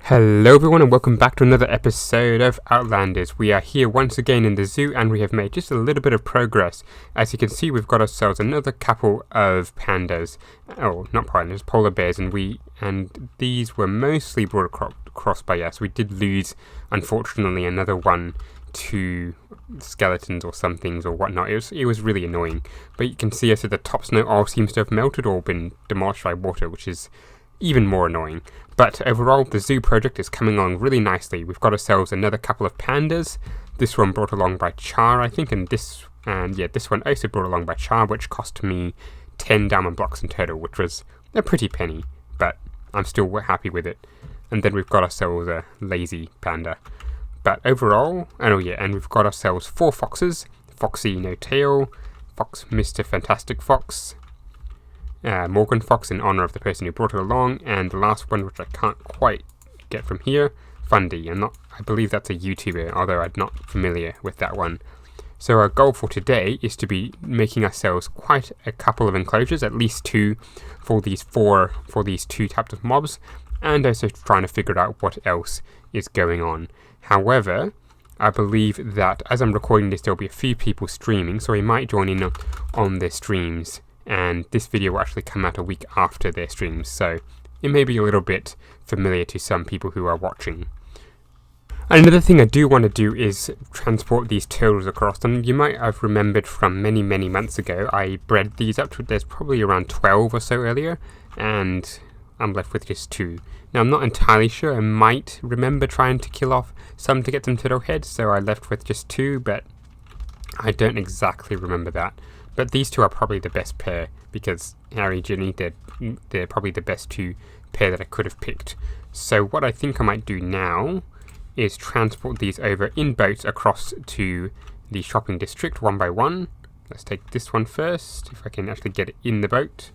Hello everyone and welcome back to another episode of Outlanders. We are here once again in the zoo and we have made just a little bit of progress. As you can see, we've got ourselves another couple of pandas. Oh, not pandas, polar bears, and these were mostly brought across by us. We did lose, unfortunately, another one to skeletons or some things or whatnot. It was really annoying. But you can see as the top snow all seems to have melted or been demolished by water, which is even more annoying. But overall, the zoo project is coming along really nicely. We've got ourselves another couple of pandas. This one brought along by Char, I think, and this one also brought along by Char, which cost me 10 diamond blocks in total, which was a pretty penny, but I'm still happy with it. And then we've got ourselves a lazy panda. But overall, and we've got ourselves 4 foxes: Foxy No Tail, Fox Mr. Fantastic Fox, Morgan Fox in honour of the person who brought it along, and the last one, which I can't quite get from here, Fundy. I believe that's a YouTuber, although I'm not familiar with that one. So our goal for today is to be making ourselves quite a couple of enclosures, at least 2 for these 2 types of mobs, and also trying to figure out what else is going on. However, I believe that as I'm recording this, there'll be a few people streaming, so we might join in on their streams. And this video will actually come out a week after their streams, so it may be a little bit familiar to some people who are watching. Another thing I do want to do is transport these turtles across, and you might have remembered from many months ago, I bred these up to, there's probably around 12 or so earlier, and I'm left with just 2. Now I'm not entirely sure, I might remember trying to kill off some to get some turtle heads, so I left with just 2, but I don't exactly remember that. But these 2 are probably the best pair, because Harry, Ginny, they're probably the best 2 pair that I could have picked. So what I think I might do now is transport these over in boats across to the shopping district one by one. Let's take this one first, if I can actually get it in the boat,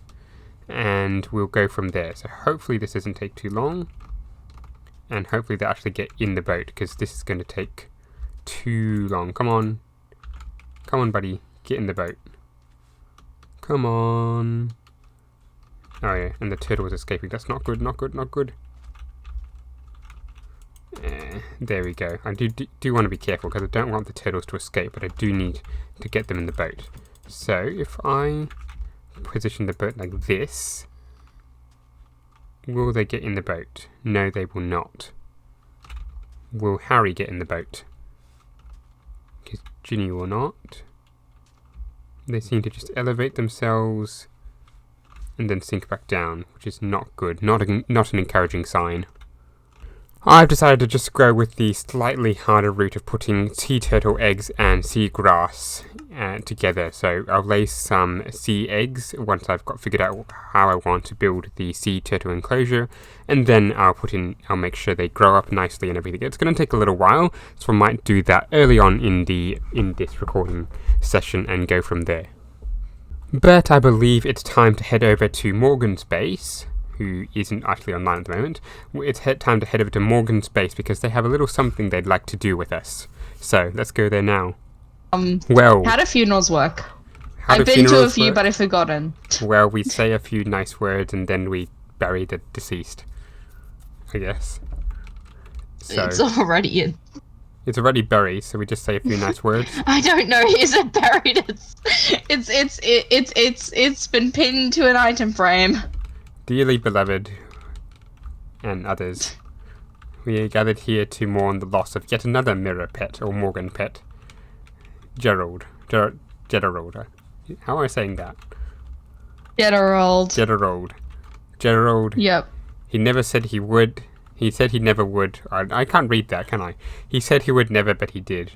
and we'll go from there. So hopefully this doesn't take too long, and hopefully they actually get in the boat, because this is going to take too long. Come on, buddy, get in the boat. Come on. Oh yeah, and the turtle was escaping. That's not good, not good. There we go. I do want to be careful, because I don't want the turtles to escape, but I do need to get them in the boat. So if I position the boat like this, will they get in the boat? No, they will not. Will Harry get in the boat? Because Ginny will not. They seem to just elevate themselves and then sink back down, which is not good, not an encouraging sign. I've decided to just go with the slightly harder route of putting sea turtle eggs and sea grass together. So I'll lay some sea eggs once I've got figured out how I want to build the sea turtle enclosure, and then I'll make sure they grow up nicely and everything. It's going to take a little while, so I might do that early on in this recording session and go from there. But I believe it's time to head over to Morgan's base, who isn't actually online at the moment. It's time to head over to Morgan's base because they have a little something they'd like to do with us. So let's go there now. How do funerals work? I've been to a few, but I've forgotten. Well, we say a few nice words and then we bury the deceased, I guess. So it's already buried, so we just say a few nice words. I don't know. Is it buried? It's been pinned to an item frame. Dearly beloved, and others, we are gathered here to mourn the loss of yet another mirror pet or Morgan pet, Gerald. Gerald. How am I saying that? Gerald. Yep. He never said he would. He said he never would. I can't read that, can I? He said he would never, but he did.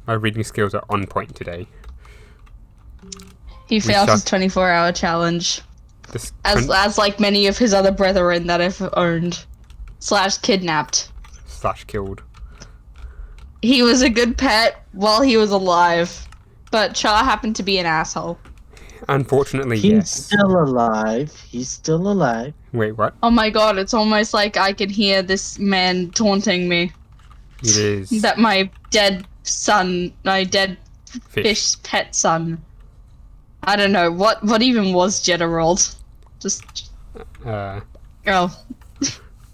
My reading skills are on point today. He failed his 24-hour challenge. As like many of his other brethren that I've owned. / kidnapped. / killed. He was a good pet while he was alive. But Char happened to be an asshole. Unfortunately, He's yes. He's still alive. Wait, what? Oh my god, it's almost like I can hear this man taunting me. It is. That my dead fish pet son. I don't know, what even was Gerald? Just... Oh. Oh.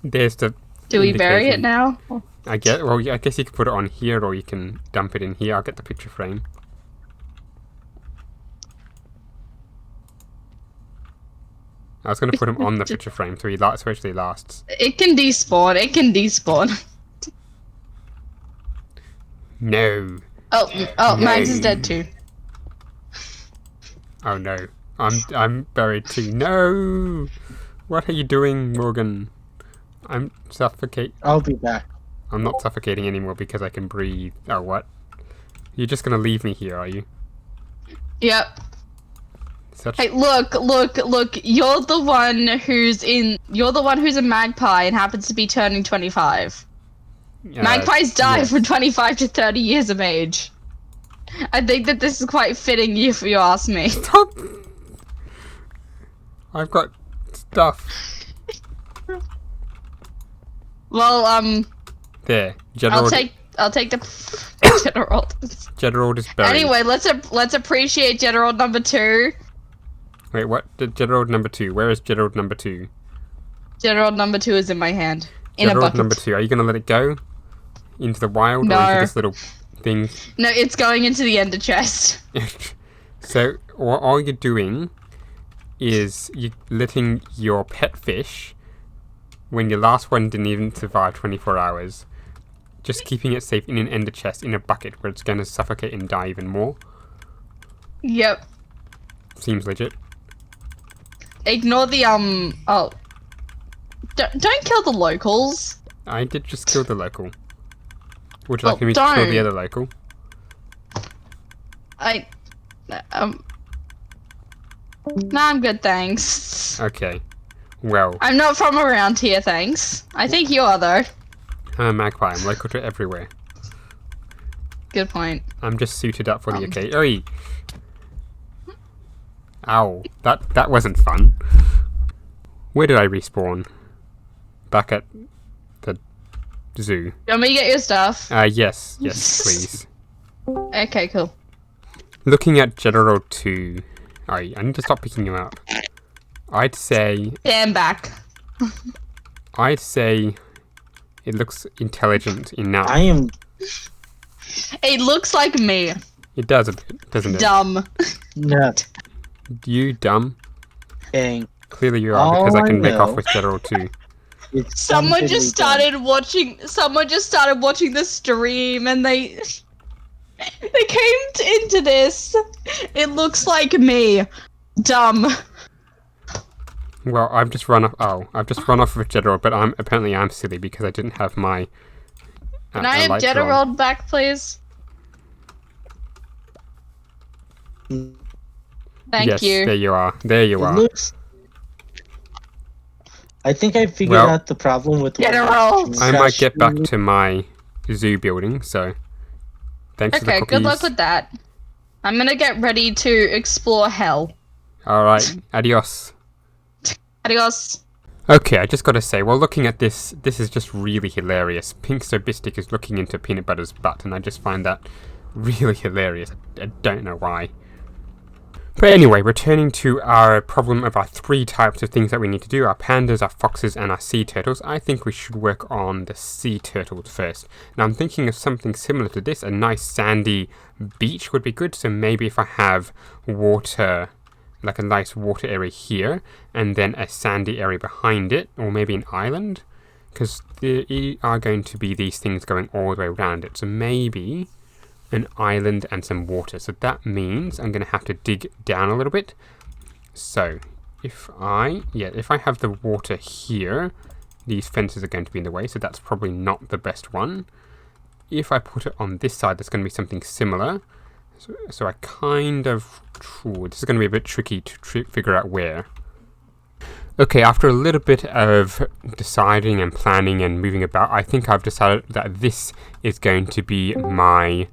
There's the Do we bury it now? I guess you could put it on here, or you can dump it in here. I'll get the picture frame. I was going to put him on the picture frame so he actually lasts. It can despawn. It can despawn. No. Oh, No. Max is dead too. Oh no. I'm buried too. No. What are you doing, Morgan? I'm suffocating. I'll be back. I'm not suffocating anymore because I can breathe. Oh, what? You're just gonna leave me here, are you? Yep. Hey, look! You're the one who's a magpie and happens to be turning 25. Magpies die from 25 to 30 years of age. I think that this is quite fitting, if you ask me. Stop! I've got stuff. Well, there. General. I'll take the General. General is buried. Anyway, let's appreciate General number 2. Wait, what? General number 2. Where is General number 2? General number 2 is in my hand. In General a bucket. number 2. Are you gonna let it go into the wild, No. or into this little thing? No, it's going into the ender chest. So all you're doing is you're letting your pet fish, when your last one didn't even survive 24 hours, just keeping it safe in an ender chest in a bucket where it's going to suffocate and die even more. Yep. Seems legit. Ignore the oh. Don't kill the locals. I did just kill the local. Would you like me to don't. kill the other local? No, I'm good, thanks. Okay. Well. I'm not from around here, thanks. I think you are, though. I'm a magpie. I'm local to everywhere. Good point. I'm just suited up for the occasion. Oi! Ow. That wasn't fun. Where did I respawn? Back at the zoo. You want me to get your stuff? Yes, please. Okay, cool. Looking at General 2... I need to stop picking him up. I'd say... Stand back. I'd say... It looks intelligent enough. I am... It looks like me. It does a bit, doesn't it? Dumb. No. You dumb? Dang. Clearly you are, because I can make off with General 2. Someone just started watching the stream and they came into this. It looks like me. Dumb. Well, I've just run off. Oh, I've just run off with General, but I'm silly because I didn't have my. Can I have General back, please? Thank you. Yes, there you are. There you are. I think I figured out the problem with General. I might get back to my zoo building, so thanks for the cookies. Okay, good luck with that. I'm gonna get ready to explore hell. Alright, adios. Adios. Okay, I just gotta say, while looking at this is just really hilarious. Pink Sobistic is looking into Peanut Butter's butt, and I just find that really hilarious. I don't know why. But anyway, returning to our problem of our 3 types of things that we need to do, our pandas, our foxes, and our sea turtles, I think we should work on the sea turtles first. Now I'm thinking of something similar to this. A nice sandy beach would be good, so maybe if I have water, like a nice water area here, and then a sandy area behind it, or maybe an island, because there are going to be these things going all the way around it, so maybe an island and some water. So that means I'm going to have to dig down a little bit. So if I have the water here, these fences are going to be in the way, so that's probably not the best one. If I put it on this side, there's going to be something similar. So I kind of... this is going to be a bit tricky to figure out where. Okay, after a little bit of deciding and planning and moving about, I think I've decided that this is going to be my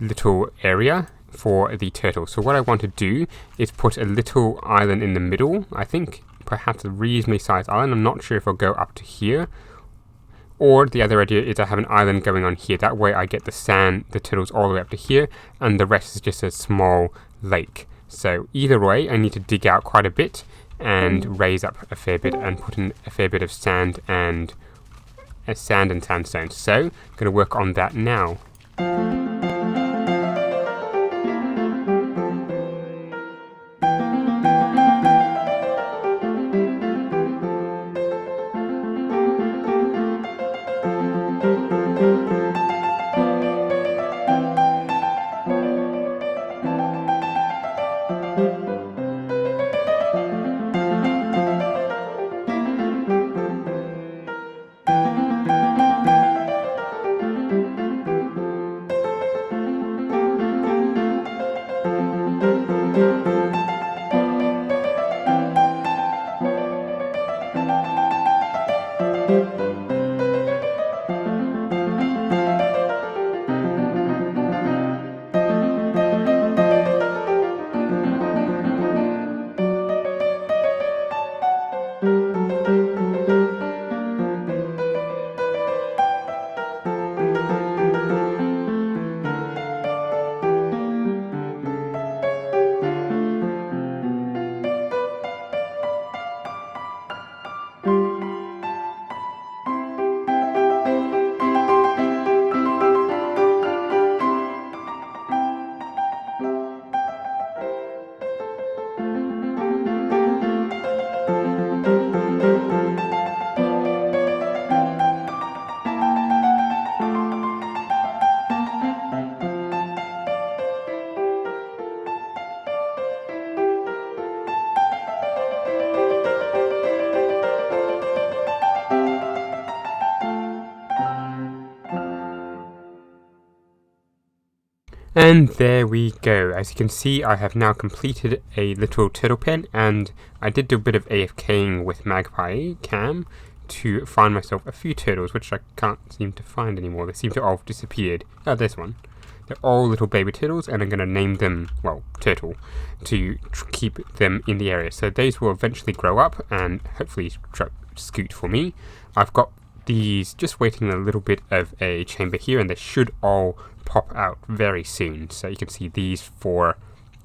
little area for the turtle. So what I want to do is put a little island in the middle. I think perhaps a reasonably sized island. I'm not sure if I'll go up to here. Or the other idea is I have an island going on here. That way I get the turtles all the way up to here, and the rest is just a small lake. So either way, I need to dig out quite a bit and raise up a fair bit and put in a fair bit of sand and sand and sandstone. So, I'm going to work on that now. And there we go. As you can see, I have now completed a little turtle pen, and I did do a bit of AFKing with Magpie Cam to find myself a few turtles, which I can't seem to find anymore. They seem to all have disappeared. Oh, there's one. They're all little baby turtles, and I'm going to name them, well, Turtle, to keep them in the area. So these will eventually grow up and hopefully scoot for me. I've got these just waiting a little bit of a chamber here, and they should all pop out very soon. So you can see these 4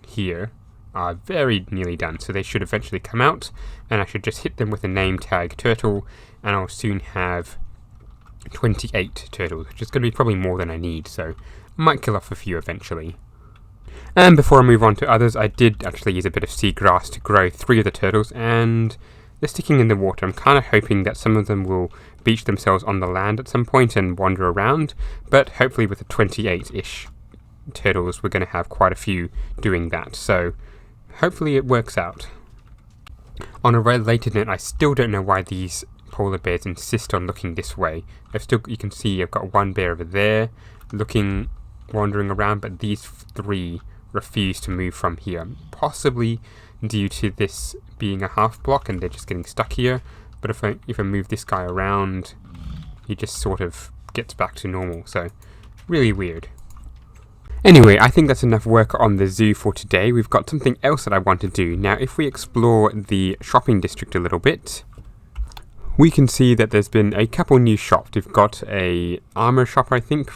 here are very nearly done, so they should eventually come out, and I should just hit them with a name tag turtle, and I'll soon have 28 turtles, which is going to be probably more than I need, so I might kill off a few eventually. And before I move on to others, I did actually use a bit of seagrass to grow 3 of the turtles, and they're sticking in the water. I'm kind of hoping that some of them will beach themselves on the land at some point and wander around, but hopefully with the 28-ish turtles we're going to have quite a few doing that, so hopefully it works out. On a related note, I still don't know why these polar bears insist on looking this way. You can see I've got one bear over there wandering around, but these 3 refuse to move from here, possibly due to this being a half block and they're just getting stuck here. But if I move this guy around, he just sort of gets back to normal, so really weird. Anyway, I think that's enough work on the zoo for today. We've got something else that I want to do. Now, if we explore the shopping district a little bit, we can see that there's been a couple new shops. We've got a armor shop, I think,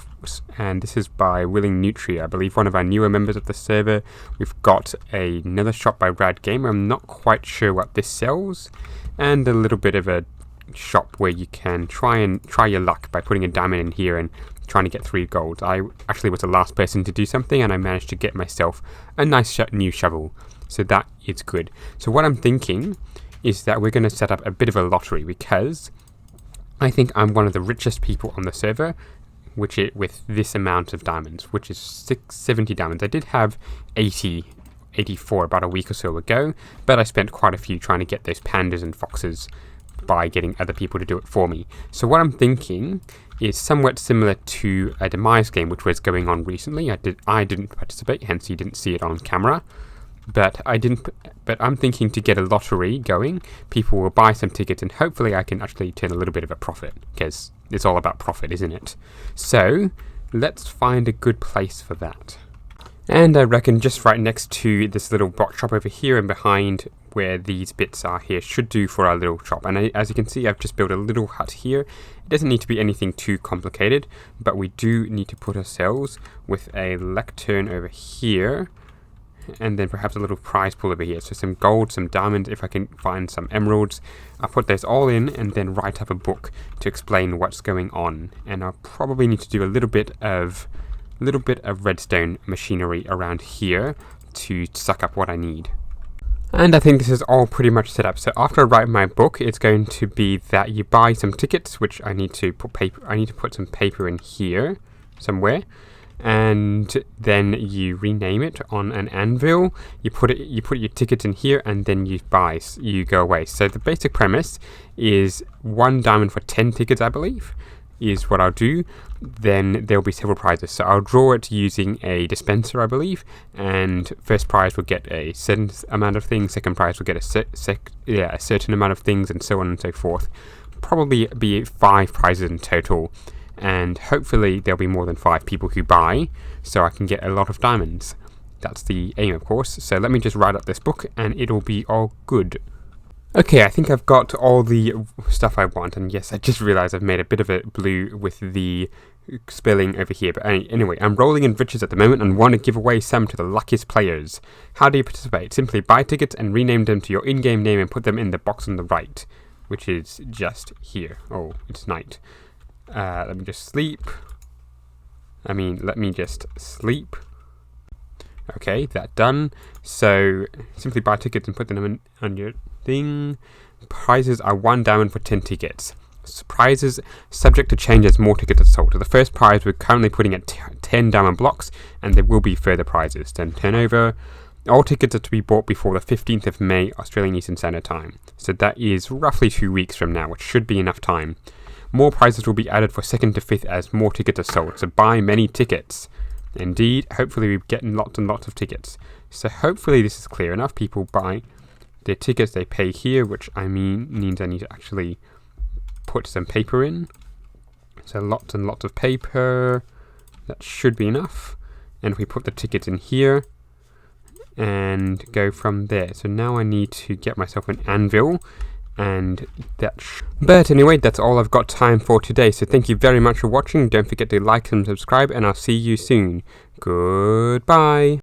and this is by Willing Nutria, I believe one of our newer members of the server. We've got another shop by Rad Gamer. I'm not quite sure what this sells, and a little bit of a shop where you can try your luck by putting a diamond in here and trying to get 3 gold. I actually was the last person to do something, and I managed to get myself a nice new shovel, so that is good. So what I'm thinking is that we're going to set up a bit of a lottery, because I think I'm one of the richest people on the server, with this amount of diamonds, which is 70 diamonds. I did have 84 about a week or so ago, but I spent quite a few trying to get those pandas and foxes by getting other people to do it for me. So what I'm thinking is somewhat similar to a Demise game which was going on recently. I didn't participate, hence you didn't see it on camera. But I'm thinking to get a lottery going. People will buy some tickets, and hopefully I can actually turn a little bit of a profit, because it's all about profit, isn't it? So let's find a good place for that. And I reckon just right next to this little box shop over here and behind where these bits are here should do for our little shop. And as you can see, I've just built a little hut here. It doesn't need to be anything too complicated, but we do need to put ourselves with a lectern over here. and then perhaps a little prize pool over here. So some gold, some diamonds, if I can find some emeralds. I'll put those all in and then write up a book to explain what's going on. And I'll probably need to do a little bit of redstone machinery around here to suck up what I need. And I think this is all pretty much set up. So after I write my book, it's going to be that you buy some tickets, which I need to put some paper in here somewhere, and then you rename it on an anvil. You put your tickets in here, and then you go away. So the basic premise is 1 diamond for 10 tickets, I believe, is what I'll do. Then there'll be several prizes. So I'll draw it using a dispenser, I believe, and first prize will get a certain amount of things, second prize will get a certain amount of things, and so on and so forth. Probably be 5 prizes in total, and hopefully there'll be more than 5 people who buy, so I can get a lot of diamonds. That's the aim, of course. So let me just write up this book, and it'll be all good. Okay, I think I've got all the stuff I want, and yes, I just realised I've made a bit of a blue with the spilling over here. But anyway, I'm rolling in riches at the moment and want to give away some to the luckiest players. How do you participate? Simply buy tickets and rename them to your in-game name and put them in the box on the right, which is just here. Oh, it's night. Let me just sleep. Okay, that done. So simply buy tickets and put them on your thing. Prizes are 1 diamond for 10 tickets. Prizes subject to change as more tickets are sold. So the first prize we're currently putting at 10 diamond blocks, and there will be further prizes. Then turn over. All tickets are to be bought before the 15th of May, Australian Eastern Standard Time. So that is roughly 2 weeks from now, which should be enough time. More prizes will be added for 2nd to 5th as more tickets are sold. So buy many tickets. Indeed, hopefully we're getting lots and lots of tickets. So hopefully this is clear enough. People buy their tickets, they pay here, which means I need to actually put some paper in. So lots and lots of paper. That should be enough. And if we put the tickets in here and go from there. So now I need to get myself an anvil. And but anyway, that's all I've got time for today. So thank you very much for watching. Don't forget to like and subscribe, and I'll see you soon. Goodbye.